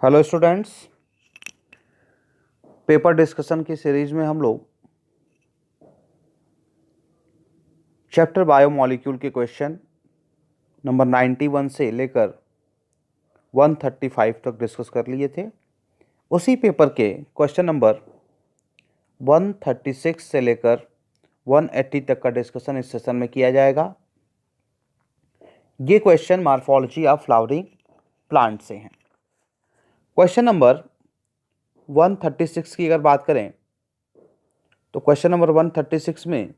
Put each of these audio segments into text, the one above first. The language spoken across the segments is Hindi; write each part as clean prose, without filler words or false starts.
हेलो स्टूडेंट्स, पेपर डिस्कशन की सीरीज में हम लोग चैप्टर बायोमॉलिक्यूल के क्वेश्चन नंबर 91 से लेकर 135 तक डिस्कस कर लिए थे। उसी पेपर के क्वेश्चन नंबर 136 से लेकर 180 तक का डिस्कशन इस सेशन में किया जाएगा। ये question morphology of flowering plant से हैं। क्वेश्चन नंबर 136 की अगर बात करें तो क्वेश्चन नंबर 136 में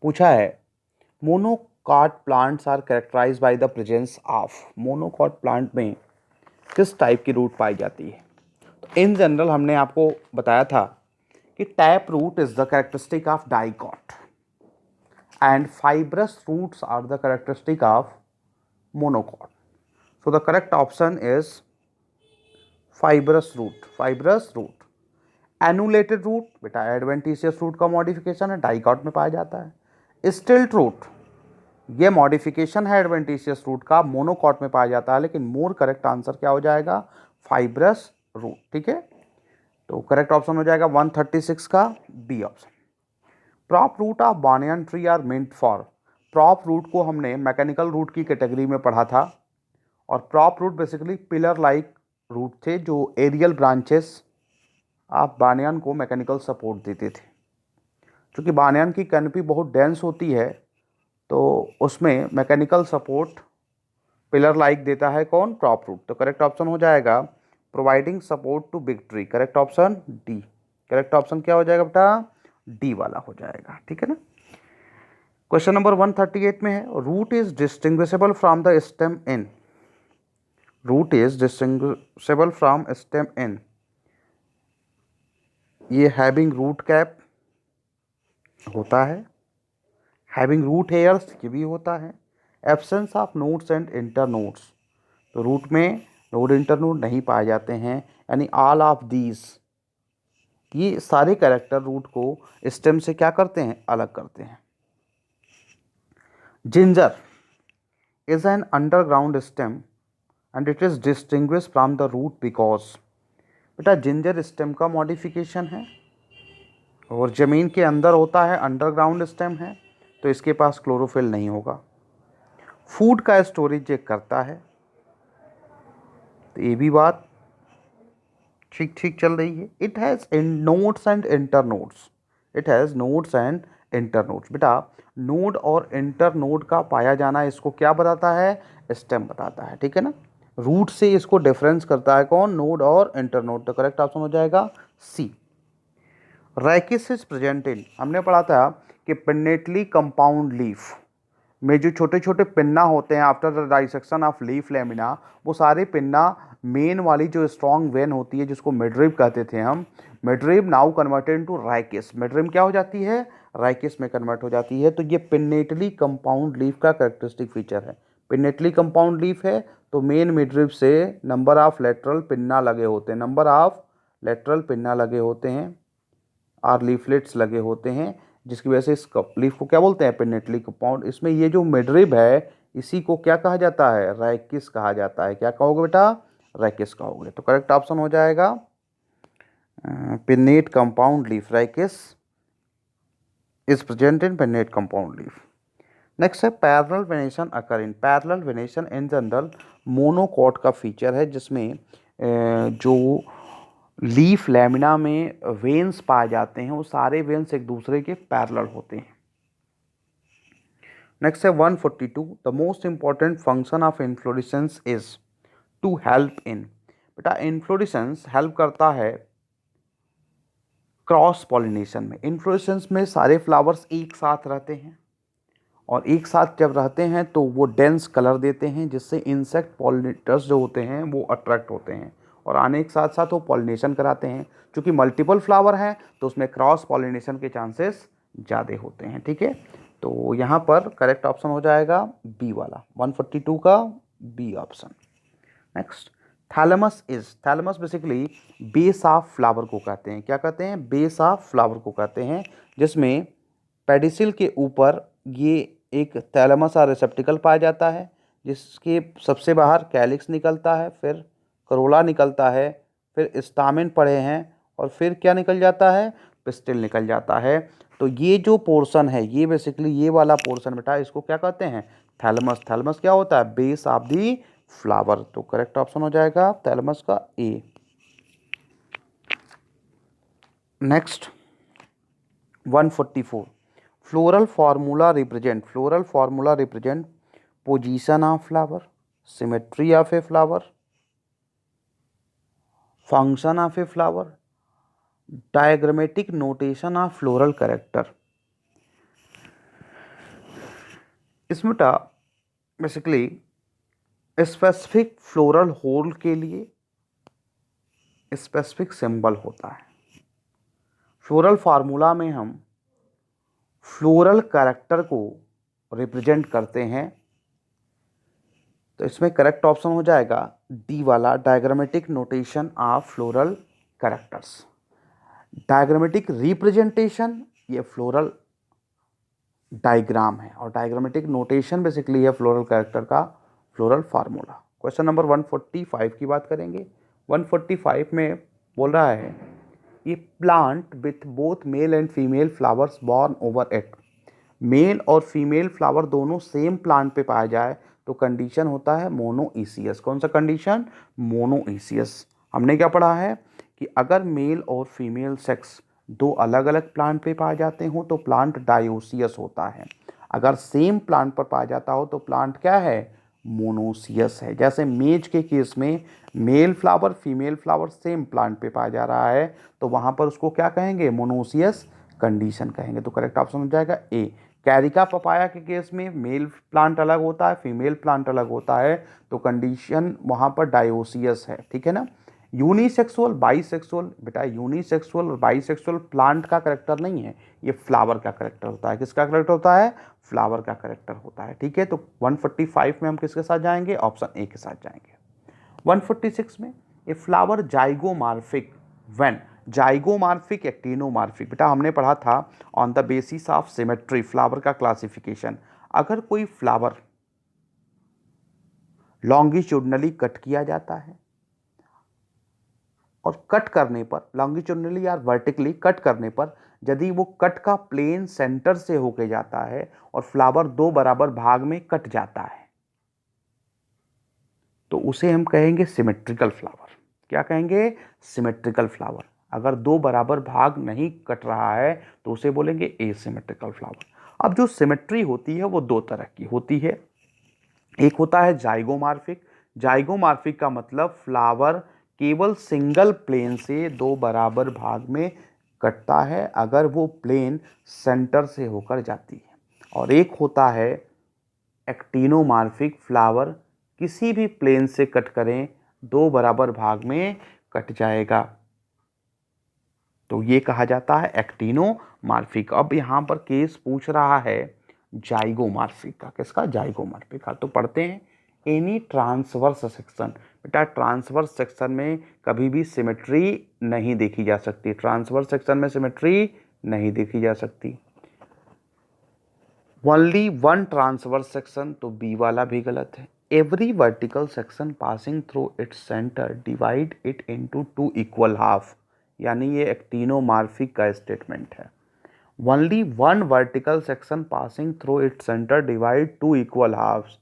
पूछा है monocot plants are characterised by the presence of. Monocot plant में किस टाइप की रूट पाई जाती है? तो इन जनरल हमने आपको बताया था कि tap root is the characteristic of dicot and fibrous roots are the characteristic of monocot. So the correct option is fibrous root. Fibrous root. Annulated root बेटा एडवेंटिशियस रूट का मॉडिफिकेशन है, डाइकॉट में पाया जाता है। स्टिल्ट रूट ये मॉडिफिकेशन है एडवेंटिशियस रूट का, मोनोकॉट में पाया जाता है, लेकिन मोर करेक्ट आंसर क्या हो जाएगा? Fibrous root. ठीक है, तो करेक्ट ऑप्शन हो जाएगा 136 का B option. Prop root of banyan tree are meant for. Prop root को हमने मैकेनिकल रूट की कैटेगरी में पढ़ा था, और prop root basically pillar like root थे जो एरियल ब्रांचेस ऑफ बानियन को मैकेनिकल सपोर्ट देते थे। क्योंकि बानियन की कैनपी बहुत डेंस होती है, तो उसमें मैकेनिकल सपोर्ट पिलर लाइक देता है कौन? Prop root. तो करेक्ट ऑप्शन हो जाएगा providing support to big tree. Correct option D. Correct option क्या हो जाएगा बेटा? डी वाला हो जाएगा। ठीक है ना। क्वेश्चन नंबर 138 में है root is distinguishable from the stem in. Root is distinguishable from stem in. ये हैविंग रूट कैप होता है, हैविंग रूट हेयर्स ये भी होता है, absence of nodes and inter nodes. तो रूट में नोड इंटर नोड नहीं पाए जाते हैं, यानी ऑल ऑफ दीज ये सारे कैरेक्टर रूट को स्टेम से क्या करते हैं? अलग करते हैं। Ginger is an underground stem and it is distinguish from the root because. बेटा जिंजर स्टेम का मॉडिफिकेशन है और ज़मीन के अंदर होता है, अंडरग्राउंड स्टेम है, तो इसके पास क्लोरोफिल नहीं होगा। फूड का स्टोरेज ये करता है, तो ये भी बात ठीक ठीक चल रही है। It has nodes and inter nodes. It has nodes and inter nodes. बेटा नोड और इंटर नोड का पाया जाना इसको क्या बताता है? स्टेम बताता है। ठीक है ना। रूट से इसको डिफरेंस करता है कौन? नोड और इंटर नोड। तो करेक्ट ऑप्शन हो जाएगा C. Rachis is present in. हमने पढ़ा था कि पिन्नेटली कंपाउंड लीफ में जो छोटे छोटे पिन्ना होते हैं after the dissection of leaf lamina, वो सारे पिन्ना मेन वाली जो स्ट्रॉन्ग वेन होती है जिसको मिडरिब कहते थे हम, midrib now converted into rachis. Midrib क्या हो जाती है? राइकिस में कन्वर्ट हो जाती है। तो ये पिन्नेटली कंपाउंड लीफ का कैरेक्टरिस्टिक फीचर है। पिन्नेटली कंपाउंड लीफ है तो मेन मिडरिब से नंबर ऑफ लेटरल पिन्ना लगे होते हैं, नंबर ऑफ लेटरल पिन्ना लगे होते हैं और लीफलेट्स लगे होते हैं, जिसकी वजह से इस लीफ को क्या बोलते हैं? Pinnately compound. इसमें ये जो मिडरिब है इसी को क्या कहा जाता है? रैकिस कहा जाता है। क्या कहोगे बेटा? रैकिस कहोगे। तो करेक्ट ऑप्शन हो जाएगा pinnate compound leaf. Rachis is present in pinnate compound leaf. Next है parallel venation occur in. Parallel venation in general monocot का फीचर है, जिसमें जो लीफ लैमिना में वेन्स पाए जाते हैं वो सारे वेन्स एक दूसरे के पैरेलल होते हैं। नेक्स्ट है 142 the most important function of inflorescence is to help in. बेटा इन्फ्लोरेसेंस हेल्प करता है क्रॉस पॉलिनेशन में। इन्फ्लोरेसेंस में सारे फ्लावर्स एक साथ रहते हैं, और एक साथ जब रहते हैं तो वो डेंस कलर देते हैं, जिससे इंसेक्ट पॉलिनेटर्स जो होते हैं वो अट्रैक्ट होते हैं और आने के साथ साथ वो पॉलिनेशन कराते हैं। क्योंकि मल्टीपल फ्लावर हैं तो उसमें क्रॉस पॉलिनेशन के चांसेस ज़्यादा होते हैं। ठीक है, तो यहाँ पर करेक्ट ऑप्शन हो जाएगा बी वाला, 142 का B option. Next thalamus is. Thalamus basically base of flower को कहते हैं। क्या कहते हैं? बेस ऑफ फ्लावर को कहते हैं, जिसमें पेडिसिल के ऊपर ये एक थैलेमस और रिसेप्टिकल पाया जाता है, जिसके सबसे बाहर कैलिक्स निकलता है, फिर करोला निकलता है, फिर स्टामेन पढ़े हैं, और फिर क्या निकल जाता है, पिस्टिल निकल जाता है। तो ये जो पोर्शन है, ये बेसिकली ये वाला पोर्शन बेटा, इसको क्या कहते हैं, थैलमस। थैलमस क्या होता है, बेस ऑफ दी फ्लावर। तो करेक्ट ऑप्शन हो जाएगा थैलमस का A. Next 144, floral formula represent position of flower, symmetry of a flower, function of a flower, diagrammatic notation of floral character. इसमें बेसिकली स्पेसिफिक फ्लोरल होल के लिए स्पेसिफिक सिंबल होता है। फ्लोरल फार्मूला में हम फ्लोरल कैरेक्टर को रिप्रेजेंट करते हैं, तो इसमें करेक्ट ऑप्शन हो जाएगा डी वाला, diagrammatic notation of floral characters. Diagrammatic representation ये फ्लोरल डायग्राम है, और डायग्रामेटिक नोटेशन बेसिकली है फ्लोरल कैरेक्टर का फ्लोरल फार्मूला। क्वेश्चन नंबर 145 की बात करेंगे। 145 में बोल रहा है ये plant with both male and female flowers borne over it. Male और फीमेल फ्लावर दोनों सेम प्लांट पे पाया जाए तो कंडीशन होता है मोनोइसियस। कौन सा कंडीशन, मोनोइसियस। हमने क्या पढ़ा है कि अगर मेल और फीमेल सेक्स दो अलग अलग प्लांट पे पाए जाते हो तो प्लांट डायोसियस होता है। अगर सेम प्लांट पर पाया जाता हो तो प्लांट क्या है, मोनोसियस है। जैसे मेज के केस में male flower female flower same plant पे पाया जा रहा है तो वहाँ पर उसको क्या कहेंगे, मोनोसियस कंडीशन कहेंगे। तो करेक्ट ऑप्शन हो जाएगा ए। कैरिका पपाया के केस में मेल प्लांट अलग होता है, फीमेल प्लांट अलग होता है, तो कंडीशन वहाँ पर डायोसियस है, ठीक है ना। यूनिसेक्सुअल बाइसेक्सुअल, बेटा यूनिसेक्सुअल और बाइसेक्सुअल प्लांट का करेक्टर नहीं है, ये फ्लावर का करेक्टर होता है। किसका करेक्टर होता है, फ्लावर का करेक्टर होता है, ठीक है। तो 145 में हम किसके साथ जाएंगे, ऑप्शन ए के साथ जाएंगे। 146 में a flower zygomorphic when, zygomorphic actinomorphic, बेटा हमने पढ़ा था on the basis of symmetry flower का क्लासिफिकेशन। अगर कोई फ्लावर लॉन्गिट्यूडनली कट किया जाता है और कट करने पर, लॉन्गिट्यूडनली या वर्टिकली कट करने पर, यदि वो कट का प्लेन सेंटर से होके जाता है और फ्लावर दो बराबर भाग में कट जाता है तो उसे हम कहेंगे सिमेट्रिकल फ्लावर। क्या कहेंगे, सिमेट्रिकल फ्लावर। अगर दो बराबर भाग नहीं कट रहा है तो उसे बोलेंगे एसिमेट्रिकल फ्लावर। अब जो सिमेट्री होती है वो दो तरह की होती है। एक होता है जाइगोमार्फिक। जाइगोमार्फिक का मतलब फ्लावर केवल सिंगल प्लेन से दो बराबर भाग में कटता है अगर वो प्लेन सेंटर से होकर जाती है। और एक होता है एक्टिनोमार्फिक, फ्लावर किसी भी प्लेन से कट करें दो बराबर भाग में कट जाएगा, तो ये कहा जाता है एक्टिनोमार्फिक। अब यहाँ पर केस पूछ रहा है जाइगोमार्फिक का, किसका, जाइगोमार्फिक का। तो पढ़ते हैं एनी ट्रांसवर्स सेक्शन। बेटा ट्रांसवर्स सेक्शन में कभी भी सिमेट्री नहीं देखी जा सकती, ट्रांसवर्स सेक्शन में सिमेट्री नहीं देखी जा सकती। ओनली वन ट्रांसवर्स सेक्शन, तो बी वाला भी गलत है। Every vertical section passing through its centre divide it into two equal half, यानी ये एक्टिनोमार्फिक का स्टेटमेंट है। Only one vertical section passing through its centre divide two equal halves,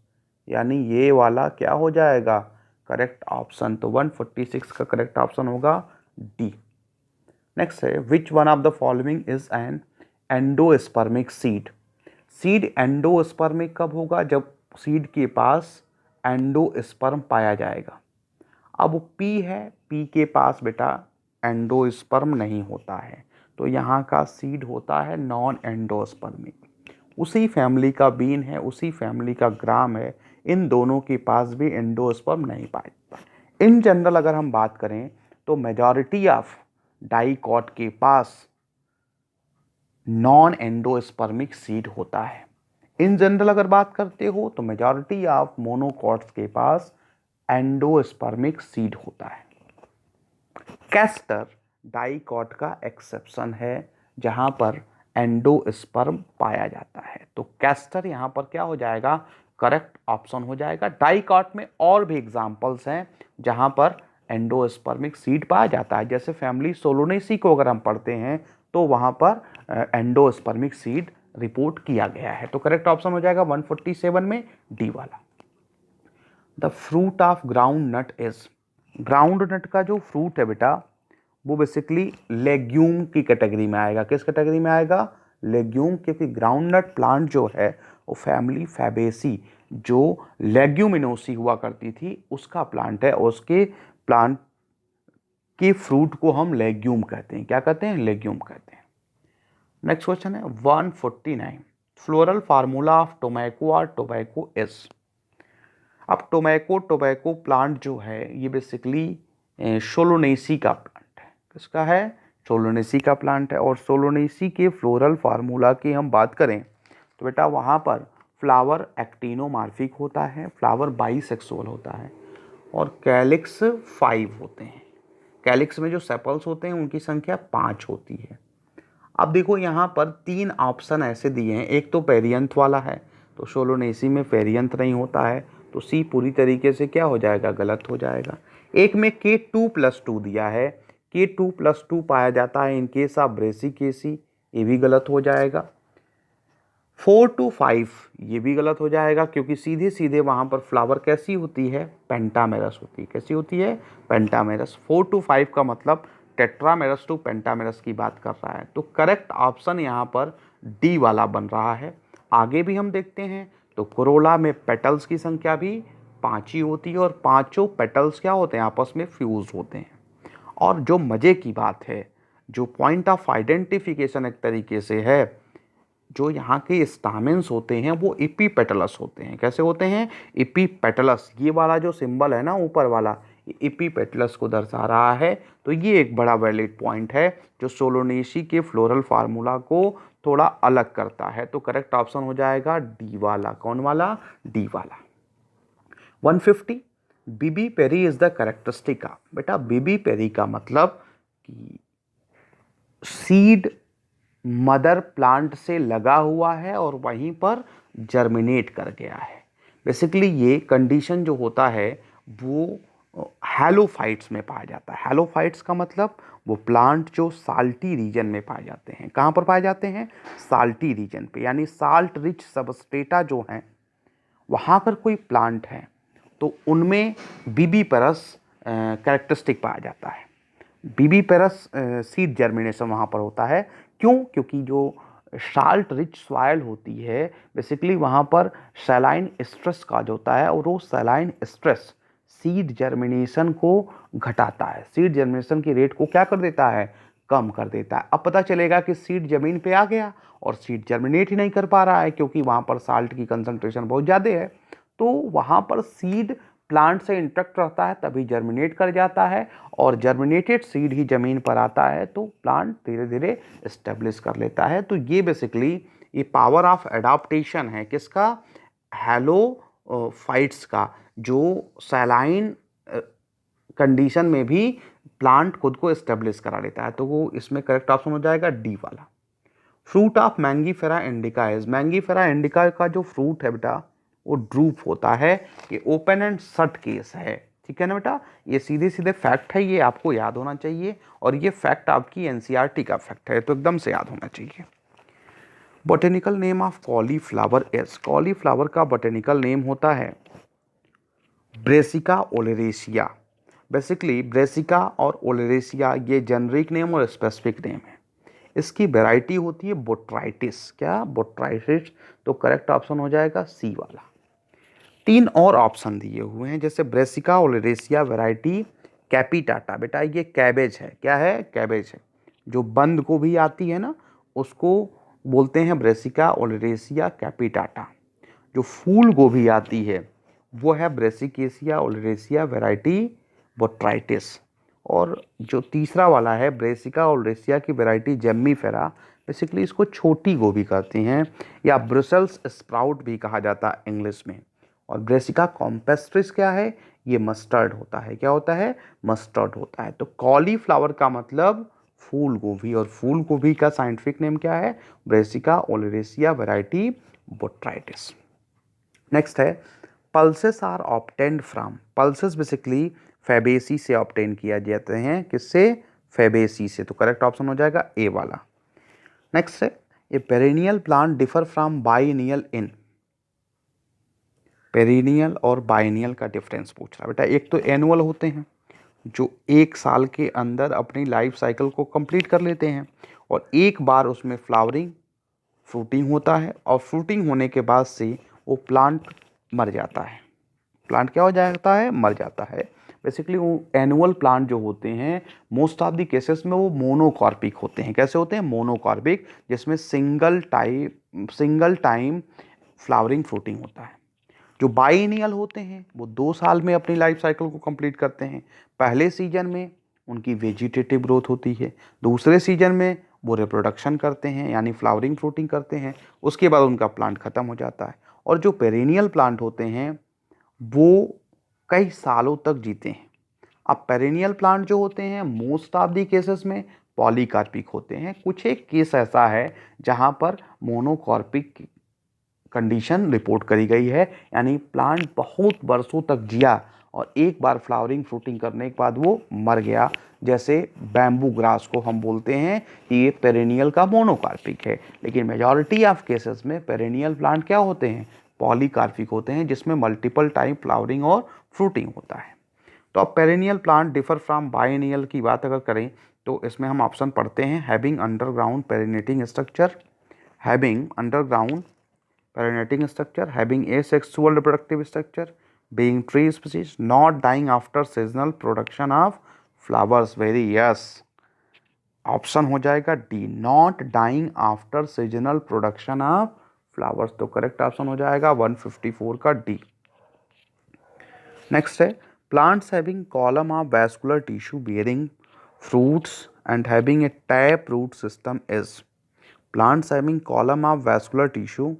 यानी ये वाला क्या हो जाएगा, करेक्ट ऑप्शन। तो 146 का करेक्ट ऑप्शन होगा डी। नेक्स्ट है which one of the following is an endospermic seed. Seed endospermic कब होगा, जब सीड के पास एंडोस्पर्म पाया जाएगा। अब पी है, पी के पास बेटा एंडोस्पर्म नहीं होता है, तो यहाँ का सीड होता है नॉन एंडोस्पर्मिक। उसी फैमिली का बीन है, उसी फैमिली का ग्राम है, इन दोनों के पास भी एंडोस्पर्म नहीं पाया जाता। इन जनरल अगर हम बात करें तो मेजॉरिटी ऑफ डाइकॉट के पास नॉन एंडोस्पर्मिक सीड होता है। इन जनरल अगर बात करते हो तो मेजॉरिटी ऑफ मोनोकॉट्स के पास एंडोस्पर्मिक सीड होता है। कैस्टर डाइकॉट का एक्सेप्शन है जहां पर एंडोस्पर्म पाया जाता है, तो कैस्टर यहां पर क्या हो जाएगा, करेक्ट ऑप्शन हो जाएगा। डाइकॉट में और भी एग्जांपल्स हैं जहां पर एंडोस्पर्मिक सीड पाया जाता है। जैसे फैमिली सोलोनेसी को अगर हम पढ़ते हैं तो वहाँ पर एंडोस्पर्मिक सीड रिपोर्ट किया गया है। तो करेक्ट ऑप्शन हो जाएगा 147 में डी वाला। The fruit of ground nut is, ground nut का जो फ्रूट है बेटा वो बेसिकली लेग्यूम की कैटेगरी में आएगा। किस कैटेगरी में आएगा? लेग्यूम, क्योंकि ग्राउंड नट प्लांट जो है वो फैमिली फैबेसी जो लेग्यूमिनोसी हुआ करती थी उसका प्लांट है, और उसके प्लांट के फ्रूट को हम लेग्यूम कहते हैं। क्या कहते हैं? लेग्यूम कहते हैं। नेक्स्ट क्वेश्चन है 149, फ्लोरल फार्मूला ऑफ टोबैको और टोबैको इज। अब टोबैको प्लांट जो है ये बेसिकली सोलोनेसी का प्लांट है। किसका है? सोलोनेसी का प्लांट है। और सोलोनेसी के फ्लोरल फार्मूला की हम बात करें तो बेटा वहाँ पर फ्लावर एक्टिनोमार्फिक होता है, फ्लावर बाइसेक्सुअल होता है, और कैलिक्स 5 होते हैं। कैलिक्स में जो सेपल्स होते हैं उनकी संख्या 5 होती है। अब देखो यहाँ पर 3 ऑप्शन ऐसे दिए हैं। एक तो पेरियंथ वाला है, तो सोलोनेसी में पेरियंथ नहीं होता है, तो सी पूरी तरीके से क्या हो जाएगा? गलत हो जाएगा। एक में K2+2 दिया है, K2+2 पाया जाता है इन केस ऑफ ब्रेसिकेसी, ये भी गलत हो जाएगा। 4 to 5 ये भी गलत हो जाएगा, क्योंकि सीधे सीधे वहाँ पर फ्लावर कैसी होती है? पेंटामेरस होती है। कैसी होती है? पेंटामेरस। 4 to 5 का मतलब टेट्रामेरस टू पेंटामेरस की बात कर रहा है। तो करेक्ट ऑप्शन यहाँ पर डी वाला बन रहा है। आगे भी हम देखते हैं तो कोरोला में पेटल्स की संख्या भी 5 ही होती है, और पांचों पेटल्स क्या होते हैं? आपस में फ्यूज होते हैं। और जो मज़े की बात है, जो पॉइंट ऑफ आइडेंटिफिकेशन एक तरीके से है, जो यहाँ के स्टामेंस होते हैं वो इपीपेटलस होते हैं। कैसे होते हैं? इपीपेटलस। ये वाला जो सिंबल है ना ऊपर वाला, इपीपेटलस को दर्शा रहा है। तो ये एक बड़ा वैलिड पॉइंट है जो सोलोनेसी के फ्लोरल फार्मूला को थोड़ा अलग करता है। तो करेक्ट ऑप्शन हो जाएगा डी वाला। कौन वाला? डी वाला। 150, beriberi is the characteristic of. बेटा बीबी पेरी का मतलब कि सीड मदर प्लांट से लगा हुआ है और वहीं पर जर्मिनेट कर गया है। बेसिकली ये कंडीशन जो होता है वो हैलोफाइट्स में पाया जाता है। हैलोफाइट्स का मतलब वो प्लांट जो साल्टी रीजन में पाए जाते हैं। कहाँ पर पाए जाते हैं? साल्टी रीजन पे, यानी साल्ट रिच सबस्ट्रेटा जो हैं वहाँ पर कोई प्लांट है तो उनमें बीबीपेरस कैरेक्टरिस्टिक पाया जाता है। बीबीपेरस सीड जर्मिनेशन वहाँ पर होता है। क्यों? क्योंकि जो साल्ट रिच सॉइल होती है बेसिकली वहाँ पर सैलाइन स्ट्रेस का जो होता है, और वो सैलाइन स्ट्रेस सीड जर्मिनेशन को घटाता है। सीड जर्मिनेशन की रेट को क्या कर देता है? कम कर देता है। अब पता चलेगा कि सीड जमीन पे आ गया और सीड जर्मिनेट ही नहीं कर पा रहा है, क्योंकि वहाँ पर साल्ट की कंसंट्रेशन बहुत ज़्यादा है। तो वहाँ पर सीड प्लांट से इंटैक्ट रहता है तभी जर्मिनेट कर जाता है, और जर्मिनेटेड सीड ही ज़मीन पर आता है तो प्लांट धीरे धीरे इस्टेब्लिश कर लेता है। तो ये बेसिकली ये पावर ऑफ एडाप्टेशन है। किसका? हैलोफाइट्स का, जो सैलाइन कंडीशन में भी प्लांट खुद को इस्टेब्लिश करा लेता है। तो वो इसमें करेक्ट ऑप्शन हो जाएगा डी वाला। Fruit of Mangifera indica is. Mangifera indica का जो फ्रूट है बेटा वो ड्रूप होता है। ये ओपन एंड शट केस है। ठीक है ना बेटा? ये सीधे सीधे फैक्ट है, ये आपको याद होना चाहिए, और ये फैक्ट आपकी एनसीईआरटी का फैक्ट है, तो एकदम से याद होना चाहिए। Botanical name of cauliflower is. Cauliflower का बोटेनिकल नेम होता है ब्रेसिका ओलेरेशिया। बेसिकली ब्रेसिका और ओलेरेशिया ये जेनरिक नेम और स्पेसिफिक नेम है। इसकी वैरायटी होती है बोट्राइटिस। क्या? बोट्राइटिस। तो करेक्ट ऑप्शन हो जाएगा सी वाला। 3 और ऑप्शन दिए हुए हैं, जैसे ब्रेसिका ओलेरेशिया वैरायटी कैपिटाटा। बेटा ये कैबेज है। क्या है? कैबेज है। जो बंद गोभी आती है ना उसको बोलते हैं ब्रेसिका ओलेरेशिया कैपिटाटा। जो फूल गोभी आती है वो है ब्रेसिकेसिया ओलेरेशिया वैरायटी बोट्राइटिस। और जो तीसरा वाला है ब्रेसिका ओलेरेशिया की वैरायटी जेम्मीफेरा, बेसिकली इसको छोटी गोभी कहते हैं, या ब्रुसेल्स स्प्राउट भी कहा जाता है इंग्लिश में। और ब्रेसिका कॉम्पेस्ट्रिस क्या है? ये मस्टर्ड होता है। क्या होता है? मस्टर्ड होता है। तो कॉलीफ्लावर का मतलब फूल गोभी, और फूल गोभी का साइंटिफिक नेम क्या है? Brassica oleracea variety botrytis. Next है pulses are obtained from. Pulses basically Fabaceae से ऑब्टेन किया जाते हैं। किससे? फैबेसी से। तो करेक्ट ऑप्शन हो जाएगा ए वाला। नेक्स्ट है, a perennial plant differ from biennial in. Perennial और बाइनियल का डिफरेंस पूछ रहा है बेटा। एक तो एनुअल होते हैं जो एक साल के अंदर अपनी लाइफ साइकिल को कंप्लीट कर लेते हैं, और एक बार उसमें फ्लावरिंग फ्रूटिंग होता है, और फ्रूटिंग होने के बाद से वो प्लांट मर जाता है। प्लांट क्या हो जाता है? मर जाता है। बेसिकली वो एनुअल प्लांट जो होते हैं मोस्ट ऑफ द केसेस में वो मोनोकॉर्पिक होते हैं। कैसे होते हैं? मोनोकॉर्पिक, जिसमें सिंगल टाइम फ्लावरिंग फ्रूटिंग होता है। जो बाइनियल होते हैं वो 2 साल में अपनी लाइफ साइकिल को कंप्लीट करते हैं। पहले सीजन में उनकी वेजिटेटिव ग्रोथ होती है, दूसरे सीजन में वो रिप्रोडक्शन करते हैं यानी फ्लावरिंग फ्रूटिंग करते हैं, उसके बाद उनका प्लांट खत्म हो जाता है। और जो पेरेनियल प्लांट होते हैं वो कई सालों तक जीते हैं। अब पेरेनियल प्लांट जो होते हैं मोस्ट ऑफ दी केसेस में पॉलीकार्पिक होते हैं। कुछ एक केस ऐसा है जहां पर मोनोकॉर्पिक कंडीशन रिपोर्ट करी गई है, यानी प्लांट बहुत वर्षों तक जिया और एक बार फ्लावरिंग फ्रूटिंग करने के बाद वो मर गया। जैसे बैम्बू ग्रास को हम बोलते हैं कि ये पेरेनियल का मोनोकार्पिक है, लेकिन मेजॉरिटी ऑफ केसेस में पेरेनियल प्लांट क्या होते हैं? पॉलीकार्पिक होते हैं, जिसमें मल्टीपल टाइम फ्लावरिंग और फ्रूटिंग होता है। तो अब perennial plant differ from biennial की बात अगर करें तो इसमें हम ऑप्शन पढ़ते हैं, having underground perennating structure, having underground perinating structure, having asexual reproductive structure, being tree species, not dying after seasonal production of flowers. Very yes, option हो जाएगा D, not dying after seasonal production of flowers. तो करेक्ट ऑप्शन हो जाएगा 154 का डी। नेक्स्ट है, plants having column of vascular tissue bearing fruits and having a tap root system is. Plants having column of vascular tissue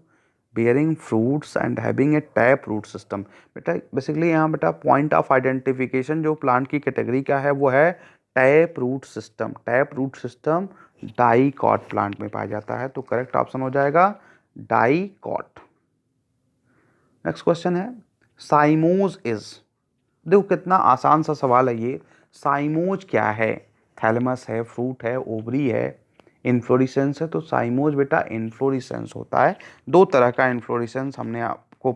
bearing fruits and having a tap root system. बेटा बेसिकली यहाँ बेटा पॉइंट ऑफ आइडेंटिफिकेशन जो प्लांट की कैटेगरी का है वो है tap root system. Tap root system dicot plant में पाया जाता है। तो करेक्ट ऑप्शन हो जाएगा डाइकॉट। नेक्स्ट क्वेश्चन है, साइमोज इज। देखो कितना आसान सा सवाल है ये। साइमोज क्या है? थैलेमस है, फ्रूट है, ओवरी है, इन्फ्लोरिसेंस है। तो साइमोज बेटा इन्फ्लोरिसेंस होता है। दो तरह का इन्फ्लोरिसेंस हमने आपको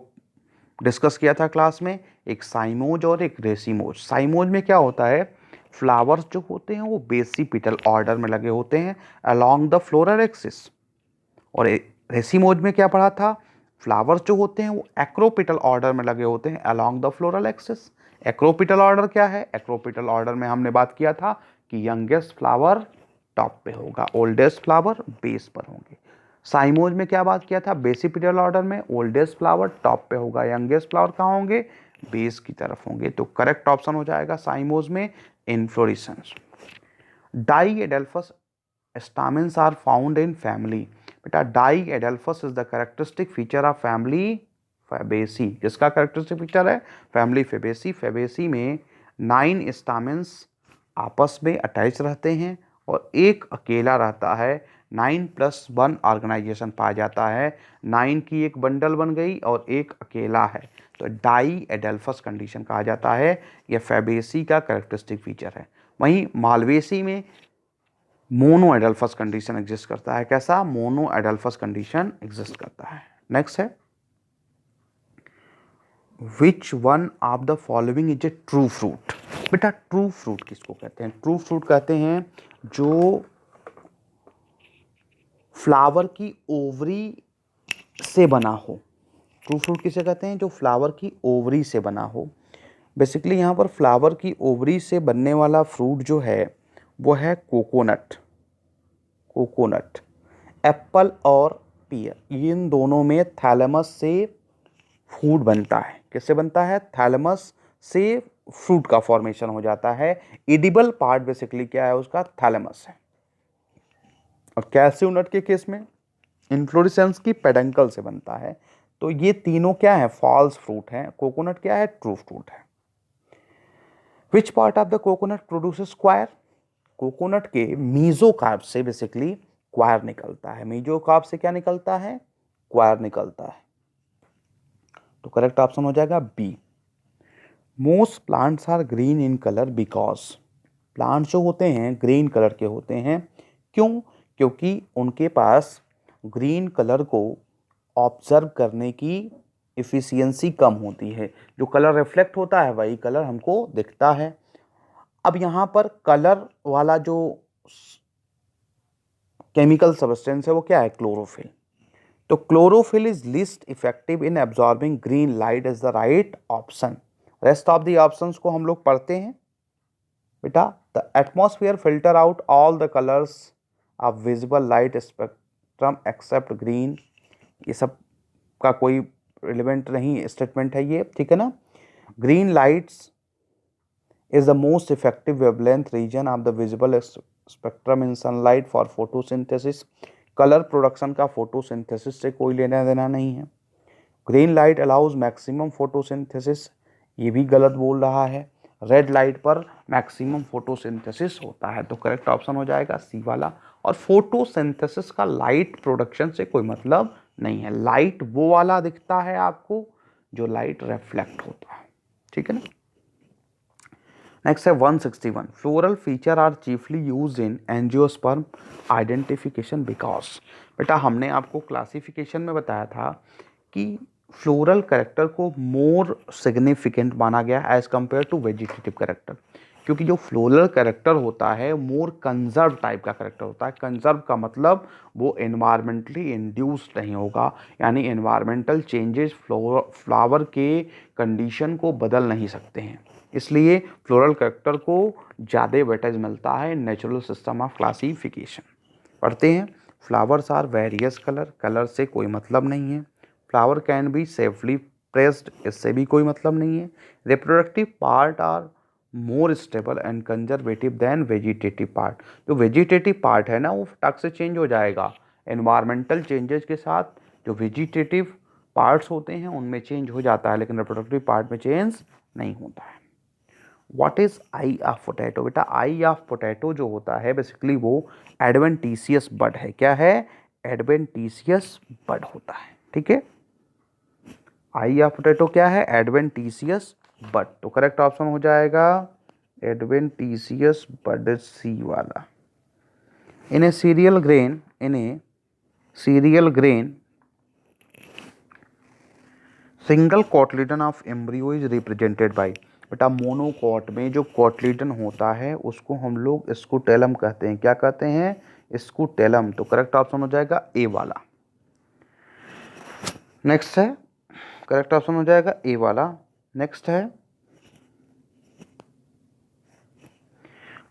डिस्कस किया था क्लास में, एक साइमोज और एक रेसिमोज। साइमोज में क्या होता है? फ्लावर्स जो होते हैं वो बेसिपिटल ऑर्डर में लगे होते हैं अलोंग द फ्लोरल एक्सिस। और रेसिमोज में क्या पढ़ा था? फ्लावर्स जो होते हैं वो एक्रोपिटल ऑर्डर में लगे होते हैं along the floral axis. Acropetal order क्या है? एक्रोपिटल ऑर्डर में हमने बात किया था कि यंगेस्ट फ्लावर टॉप पे होगा, ओल्डेस्ट फ्लावर बेस पर होंगे। साइमोज में क्या बात किया था? बेसिपिटल ऑर्डर में ओल्डेस्ट फ्लावर टॉप पे होगा, यंगेस्ट फ्लावर कहाँ होंगे? बेस की तरफ होंगे। तो करेक्ट ऑप्शन हो जाएगा साइमोज में inflorescence. Diadelphous stamens are found in family। बेटा diadelphous is the characteristic feature of family Fabaceae. किसका कैरेक्टरिस्टिक फीचर है? Family Fabaceae. फैबेसी में 9 स्टामेंस आपस में अटैच रहते हैं और एक अकेला रहता है। 9+1 ऑर्गेनाइजेशन पाया जाता है। 9 की एक बंडल बन गई और एक अकेला है, तो डाइएडल्फस कंडीशन कहा जाता है। यह फैबेसी का कैरेक्टरिस्टिक फीचर है। वहीं मालवेसी में मोनो एडल्फस कंडीशन एग्जिस्ट करता है। कैसा? मोनो एडल्फस कंडीशन एग्जिस्ट करता है। नेक्स्ट है, which one of the following is a true fruit. बेटा ट्रू फ्रूट किसको कहते हैं? ट्रू फ्रूट कहते हैं जो फ्लावर की ओवरी से बना हो। ट्रू फ्रूट किसे कहते हैं? जो फ्लावर की ओवरी से बना हो। बेसिकली यहाँ पर फ्लावर की ओवरी से बनने वाला फ्रूट जो है वो है कोकोनट। कोकोनट, एप्पल और पीयर, इन दोनों में थैलेमस से फूड बनता है। किससे बनता है? थैलेमस से फ्रूट का फॉर्मेशन हो जाता है। एडिबल पार्ट बेसिकली क्या है उसका? थैलेमस है। और कैल्शियम नट के केस में इन्फ्लोरेसेंस की पेडंकल से बनता है। तो ये तीनों क्या है? फॉल्स फ्रूट है। कोकोनट क्या है? ट्रू फ्रूट है। Which part of the coconut produces coir. Coconut के मीजोकार्प से बेसिकली क्वायर निकलता है। मीजोकार्प से क्या निकलता है? क्वायर निकलता है। तो करेक्ट ऑप्शन हो जाएगा B. Most plants are green in colour because plants जो होते हैं ग्रीन कलर के होते हैं। क्यों? क्योंकि उनके पास ग्रीन कलर को ऑब्जर्व करने की इफ़िशियंसी कम होती है। जो कलर रिफ्लेक्ट होता है वही कलर हमको दिखता है। अब यहाँ पर कलर वाला जो केमिकल सब्सटेंस है वो क्या है? क्लोरोफिल। तो chlorophyll is least effective in absorbing green light is the right option. Rest of the options को हम लोग पढ़ते हैं बेटा। The atmosphere filter out all the colours of visible light spectrum except green. ये सब का कोई रिलेवेंट नहीं स्टेटमेंट है ये, ठीक है ना। Green lights is the most effective wavelength region of the visible spectrum in sunlight for photosynthesis। Colour production का फोटोसिंथेसिस से कोई लेना देना नहीं है। Green light allows maximum photosynthesis, ये भी गलत बोल रहा है। रेड लाइट पर मैक्सिमम फोटोसिंथेसिस होता है, तो करेक्ट ऑप्शन हो जाएगा सी वाला। और फोटोसिंथेसिस का लाइट प्रोडक्शन से कोई मतलब नहीं है। लाइट वो वाला दिखता है आपको जो लाइट रिफ्लेक्ट होता है, ठीक है ना। नेक्स्ट है 161। Floral feature are chiefly use in angiosperm identification because. बेटा हमने आपको क्लासिफिकेशन में बताया था कि फ्लोरल कैरेक्टर को मोर सिग्निफिकेंट माना गया as compare to vegetative character, क्योंकि जो फ्लोरल कैरेक्टर होता है मोर कंजर्व टाइप का कैरेक्टर होता है। कंजर्व का मतलब वो एनवायरमेंटली इंड्यूस्ड नहीं होगा, यानी एनवायरमेंटल चेंजेस फ्लावर के कंडीशन को बदल नहीं सकते हैं, इसलिए फ्लोरल कैरेक्टर को ज़्यादा वेटेज मिलता है नेचुरल सिस्टम ऑफ क्लासिफिकेशन। पढ़ते हैं। Flowers are various colour, colour से कोई मतलब नहीं है। Flower can be safely pressed, इससे भी कोई मतलब नहीं है। Reproductive part are more stable and conservative than vegetative part. जो वेजिटेटिव पार्ट है ना वो फटाक से चेंज हो जाएगा एनवायरमेंटल चेंजेस के साथ। जो वेजिटेटिव पार्ट्स होते हैं उनमें चेंज हो जाता है, लेकिन रिप्रोडक्टिव पार्ट में चेंज नहीं होता है। What is I of potato? बेटा आई ऑफ पोटैटो जो होता है बेसिकली वो एडवेंटिशियस बड है। क्या है? एडवेंटिशियस बड होता है, ठीक है। आई ऑफ पोटैटो क्या है? Adventitious bud. तो करेक्ट ऑप्शन हो जाएगा एडवेंटिशियस बड, सी वाला। In a cereal grain, in a cereal grain single cotyledon of embryo is represented by. बेटा मोनोकॉट में जो कॉटलिडन होता है उसको हम लोग स्कूटेलम कहते हैं। क्या कहते हैं? स्कूटेलम। तो करेक्ट ऑप्शन हो जाएगा ए वाला। नेक्स्ट है, करेक्ट ऑप्शन हो जाएगा ए वाला। नेक्स्ट है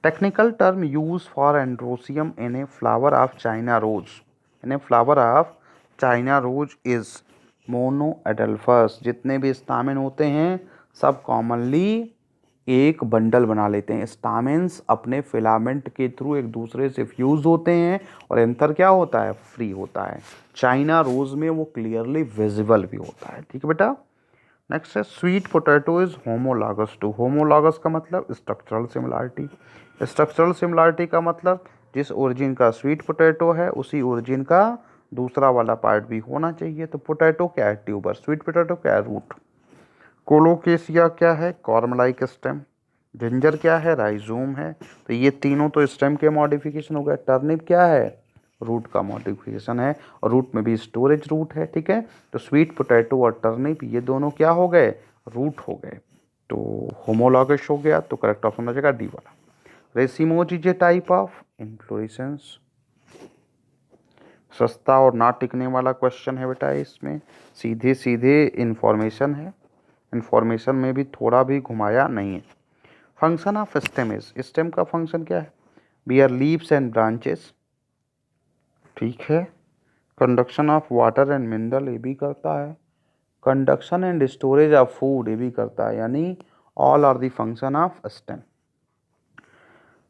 technical term use for androecium in a flower of China rose. In a flower of China rose is monadelphous. जितने भी स्टामेन होते हैं सब कॉमनली एक बंडल बना लेते हैं। स्टामेन्स अपने फिलामेंट के थ्रू एक दूसरे से फ्यूज होते हैं और एंथर क्या होता है? फ्री होता है। चाइना रोज में वो क्लियरली विजिबल भी होता है, ठीक है बेटा। नेक्स्ट है sweet potato is homologous to. Homologous का मतलब स्ट्रक्चरल सिमिलरिटी। स्ट्रक्चरल सिमिलरिटी का मतलब जिस ओरिजिन का स्वीट पोटैटो है उसी ओरिजिन का दूसरा वाला पार्ट भी होना चाहिए। तो पोटैटो क्या है? ट्यूबर। स्वीट पोटैटो क्या है? रूट। कोलोकेसिया क्या है? Corm like stem. जिंजर क्या है? राइजोम है। तो ये तीनों तो स्टेम के मॉडिफिकेशन हो गए। टर्निप क्या है? रूट का मॉडिफिकेशन है, और रूट में भी स्टोरेज रूट है, ठीक है। तो स्वीट पोटैटो और टर्निप ये दोनों क्या हो गए? रूट हो गए। तो होमोलॉगस हो गया, तो करेक्ट ऑप्शन हो जाएगा डी वाला। Racemose is a type of inflorescence. सस्ता और ना टिकने वाला क्वेश्चन है बेटा, इसमें सीधे सीधे इन्फॉर्मेशन है, इन्फॉर्मेशन में भी थोड़ा भी घुमाया नहीं है। Function of stem is, stem का फंक्शन क्या है? बियर लीव्स एंड ब्रांचेस, ठीक है। Conduction of water and mineral ये भी करता है। Conduction and storage of food ये भी करता है, यानी all are the function of stem.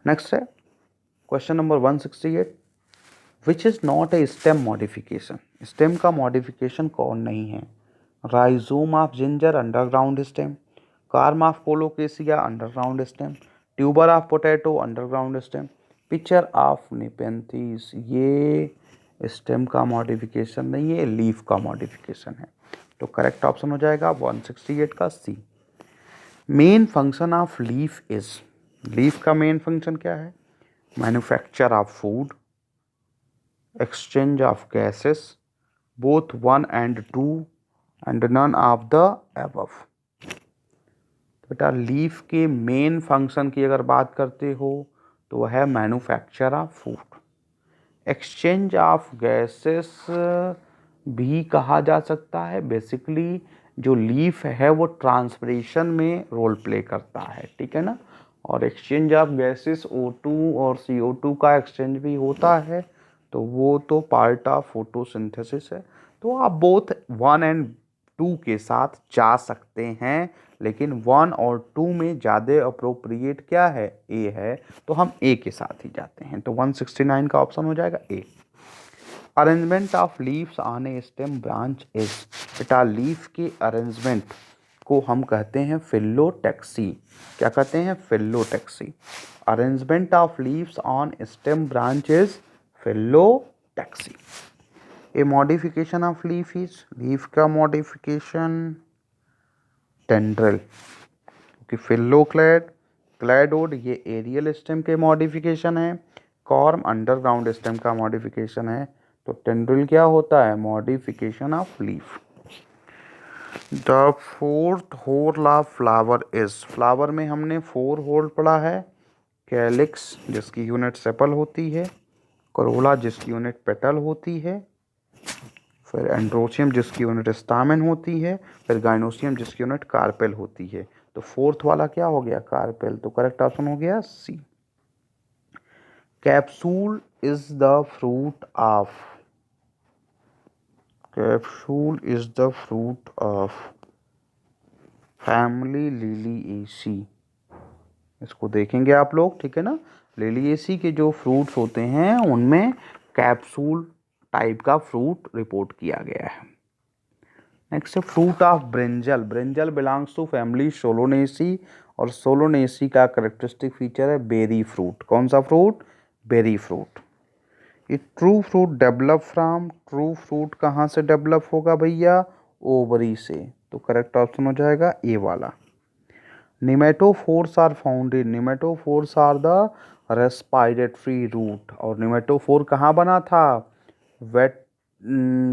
Next है question number 168। Which is not a stem modification. Stem का मॉडिफिकेशन कौन नहीं है? Rhizome of ginger underground stem, corm of Colocasia underground stem, tuber of potato underground stem, pitcher of Nepenthes ये स्टेम का मॉडिफिकेशन नहीं है, लीफ का मॉडिफिकेशन है। तो करेक्ट ऑप्शन हो जाएगा 168 का C. Main function of leaf is, leaf का मेन फंक्शन क्या है? Manufacture of food, exchange of gases, both 1 and 2 and none of the above. बेटा लीफ के मेन फंक्शन की अगर बात करते हो तो वह है manufacture of food. Exchange of gases भी कहा जा सकता है। बेसिकली जो लीफ है वो ट्रांसपिरेशन में रोल प्ले करता है, ठीक है ना। और एक्सचेंज ऑफ गैसेस O2 और CO2 का एक्सचेंज भी होता है, तो वो तो पार्ट ऑफ फोटोसिंथेसिस है। तो आप बोथ 1 and 2 के साथ जा सकते हैं, लेकिन 1 और 2 में ज़्यादा अप्रोप्रिएट क्या है? ए है, तो हम ए के साथ ही जाते हैं। तो 169 का ऑप्शन हो जाएगा A. Arrangement of leaves on a stem branch is, बेटा लीफ के अरेंजमेंट को हम कहते हैं फिलोटैक्सी। क्या कहते हैं? Phyllotaxy. Arrangement of leaves on stem branch is phyllotaxy. A modification of leaf is, leaf का मॉडिफिकेशन टेंड्रिल, क्योंकि फिलोक्लैड, क्लैडोड ये एरियल स्टेम के मॉडिफिकेशन है, कॉर्म अंडरग्राउंड स्टेम का मॉडिफिकेशन है। तो टेंड्रिल क्या होता है? Modification of leaf. The fourth whorl of flower is, flower में हमने 4 होल पढ़ा है। कैलिक्स जिसकी यूनिट सेपल होती है, करोला जिसकी यूनिट पेटल होती है, फिर एंड्रोसियम जिसकी यूनिट स्टामेन होती है, फिर गाइनोसियम जिसकी यूनिट कार्पेल होती है। तो फोर्थ वाला क्या हो गया? कार्पेल। तो करेक्ट ऑप्शन हो गया C. Capsule is the fruit of, capsule is the fruit of family Liliaceae. इसको देखेंगे आप लोग, ठीक है ना। लिलिएसी के जो फ्रूट्स होते हैं उनमें कैप्सूल टाइप का फ्रूट रिपोर्ट किया गया है। Next fruit of brinjal, brinjal belongs to family Solanaceae, और सोलोनेसी का करेक्टरिस्टिक फीचर है बेरी फ्रूट। कौन सा फ्रूट? Berry fruit. ये true fruit develop from, true fruit कहाँ से डेवलप होगा भैया? ओवरी से। तो करेक्ट ऑप्शन हो जाएगा ए वाला। Pneumatophores are found in, pneumatophores are the respiratory root, और निमेटोफोर कहाँ बना था? Wet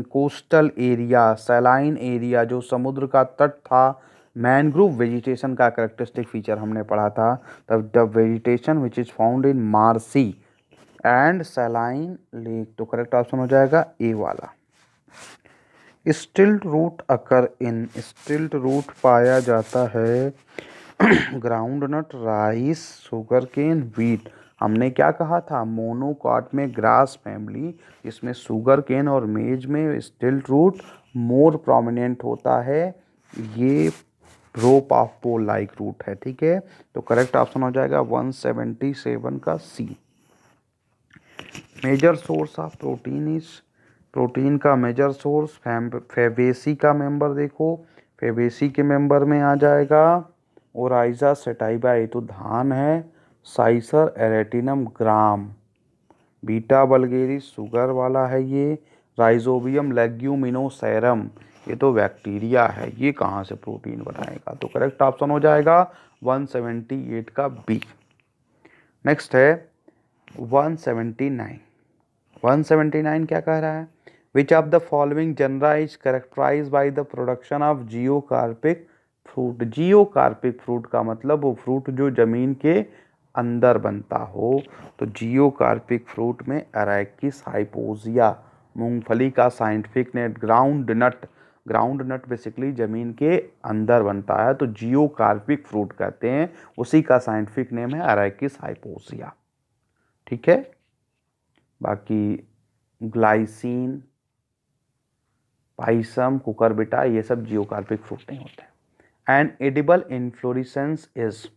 coastal area, saline area, जो समुद्र का तट था। मैनग्रोव वेजिटेशन का करेक्टरिस्टिक फीचर हमने पढ़ा था, तब the vegetation which is found in marshy and saline lake. तो करेक्ट ऑप्शन हो जाएगा ए वाला। स्टिल्ट रूट अकर इन, स्टिल्ट रूट पाया जाता है ground nut, rice, sugar cane, wheat. हमने क्या कहा था? मोनोकॉट में ग्रास फैमिली, जिसमें शुगर केन और मेज में स्टिल्ट रूट मोर प्रोमिनेंट होता है। ये rope of pole like root है, ठीक है। तो करेक्ट ऑप्शन हो जाएगा 177 का C. Major source of protein is, protein का मेजर सोर्स फेबेसी का मेंबर देखो, फेबेसी के मेंबर में आ जाएगा ओराइजा सेटाइबा, ये तो धान है। साइसर एरेटिनम ग्राम, बीटा बल्गेरिस शुगर वाला है ये। राइजोबियम लेग्यूमिनोसेरम, ये तो बैक्टीरिया है, ये कहाँ से प्रोटीन बनाएगा? तो करेक्ट ऑप्शन हो जाएगा 178 का बी। नेक्स्ट है 179। 179 क्या कह रहा है? Which of the following genera is characterised by the production of geocarpic fruit. Geocarpic fruit का मतलब वो फ्रूट जो जमीन के अंदर बनता हो। तो जियोकार्पिक फ्रूट में अरैकिस हाइपोजिया, मूंगफली का scientific name ground nut, ground nut basically जमीन के अंदर बनता है, तो जियोकार्पिक फ्रूट कहते हैं। उसी का साइंटिफिक नेम है अरैकिस हाइपोजिया, ठीक है। बाकी ग्लाइसिन, पाइसम, कुकरबिटा, ये सब जियोकार्पिक फ्रूट नहीं होते हैं। And edible inflorescence is,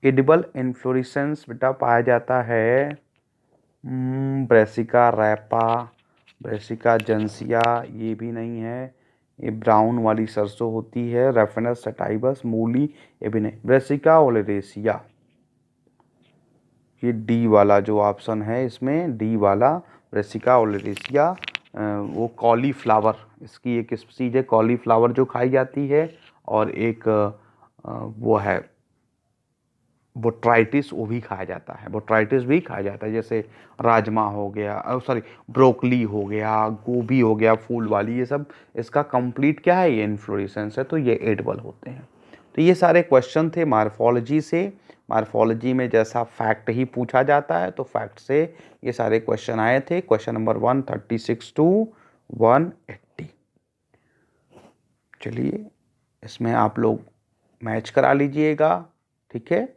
edible inflorescence बेटा पाया जाता है ब्रेसिका रैपा, ब्रेसिका जेंसिया, ये भी नहीं है। ये ब्राउन वाली सरसों होती है, रेफेनस सटाइबस, मूली, ये भी नहीं। ब्रेसिका ओलेरेसिया, ये डी वाला जो ऑप्शन है इसमें, डी वाला ब्रेसिका ओलेरेसिया, वो कॉलीफ्लावर, इसकी एक स्पीसीज है कॉलीफ्लावर जो खाई जाती है, और एक वो है बोट्राइटिस, वो भी खाया जाता है, बोट्राइटिस भी खाया जाता है। जैसे राजमा हो गया, सॉरी ब्रोकली हो गया, गोभी हो गया फूल वाली, ये सब इसका कंप्लीट क्या है, ये इन्फ्लोरेसेंस है, तो ये एडिबल होते हैं। तो ये सारे क्वेश्चन थे मॉर्फोलॉजी से। मॉर्फोलॉजी में जैसा फैक्ट ही पूछा जाता है, तो फैक्ट से ये सारे क्वेश्चन आए थे। Question number 136 to 180। चलिए इसमें आप लोग मैच करा लीजिएगा, ठीक है।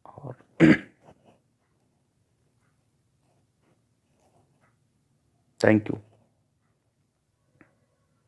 और थैंक यू।